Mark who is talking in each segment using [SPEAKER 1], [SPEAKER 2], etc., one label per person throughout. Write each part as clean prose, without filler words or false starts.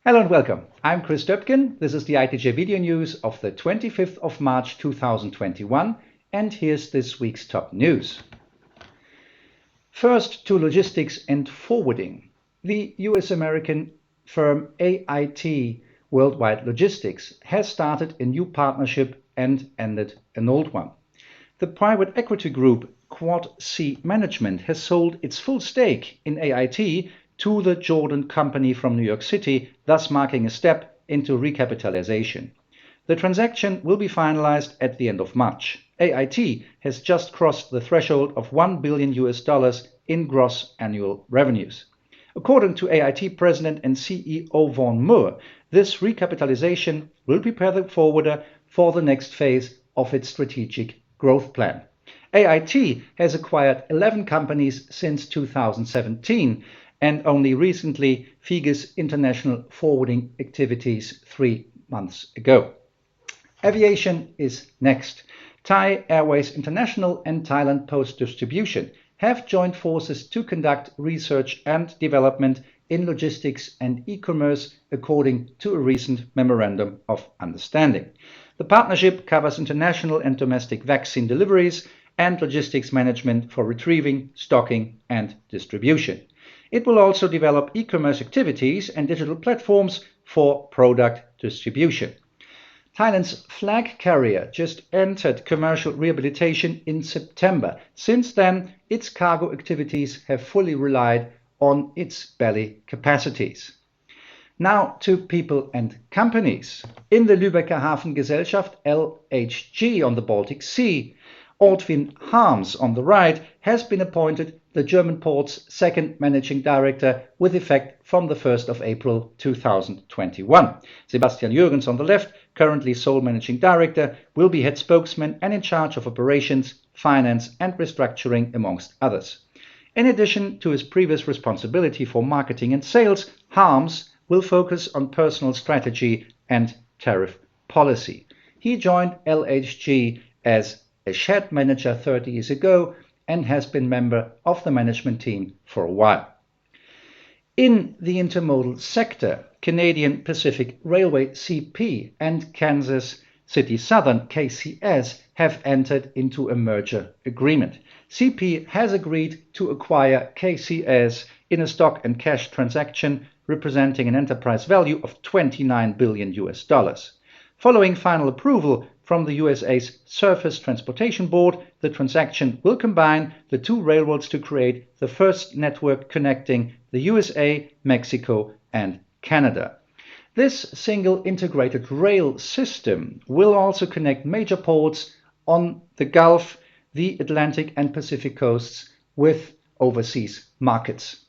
[SPEAKER 1] Hello and welcome. I'm Chris Doepgen. This is the ITJ video news of the 25th of March 2021, and here's this week's top news. First, to logistics and forwarding. The US-American firm AIT Worldwide Logistics has started a new partnership and ended an old one. The private equity group Quad C Management has sold its full stake in AIT to the Jordan company from New York City, thus marking a step into recapitalization. The transaction will be finalized at the end of March. AIT has just crossed the threshold of $1 billion in gross annual revenues. According to AIT President and CEO Vaughn Moore, this recapitalization will prepare the forwarder for the next phase of its strategic growth plan. AIT has acquired 11 companies since 2017 and only recently Fige's international forwarding activities 3 months ago. Aviation is next. Thai Airways International and Thailand Post Distribution have joined forces to conduct research and development in logistics and e-commerce according to a recent memorandum of understanding. The partnership covers international and domestic vaccine deliveries and logistics management for retrieving, stocking and distribution. It will also develop e-commerce activities and digital platforms for product distribution. Thailand's flag carrier just entered commercial rehabilitation in September. Since then, its cargo activities have fully relied on its belly capacities. Now to people and companies. In the Lübecker Hafengesellschaft LHG on the Baltic Sea, Altwin Harms on the right has been appointed the German port's second managing director with effect from the 1st of April 2021. Sebastian Jürgens on the left, currently sole managing director, will be head spokesman and in charge of operations, finance and restructuring amongst others. In addition to his previous responsibility for marketing and sales, Harms will focus on personal strategy and tariff policy. He joined LHG as a shared manager 30 years ago and has been member of the management team for a while. In the intermodal sector, Canadian Pacific Railway CP and Kansas City Southern KCS have entered into a merger agreement. CP has agreed to acquire KCS in a stock and cash transaction representing an enterprise value of $29 billion. Following final approval from the USA's Surface Transportation Board, the transaction will combine the two railroads to create the first network connecting the USA, Mexico, and Canada. This single integrated rail system will also connect major ports on the Gulf, the Atlantic and Pacific coasts with overseas markets.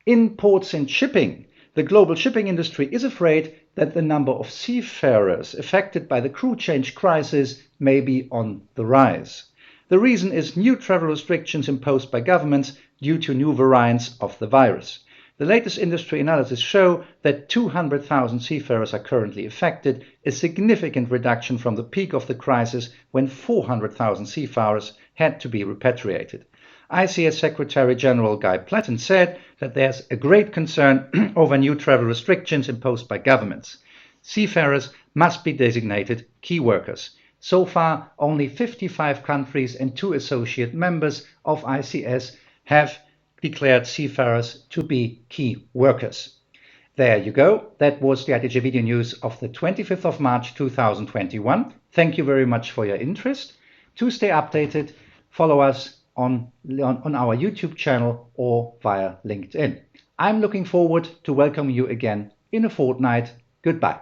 [SPEAKER 1] In ports and shipping, the global shipping industry is afraid that the number of seafarers affected by the crew change crisis may be on the rise. The reason is new travel restrictions imposed by governments due to new variants of the virus. The latest industry analysis show that 200,000 seafarers are currently affected, a significant reduction from the peak of the crisis when 400,000 seafarers had to be repatriated. ICS Secretary General Guy Platten said that there's a great concern over new travel restrictions imposed by governments. Seafarers must be designated key workers. So far, only 55 countries and 2 associate members of ICS have declared seafarers to be key workers. There you go. That was the ITJ video news of the 25th of March 2021. Thank you very much for your interest. To stay updated, follow us on our YouTube channel or via LinkedIn. I'm looking forward to welcoming you again in a fortnight. Goodbye.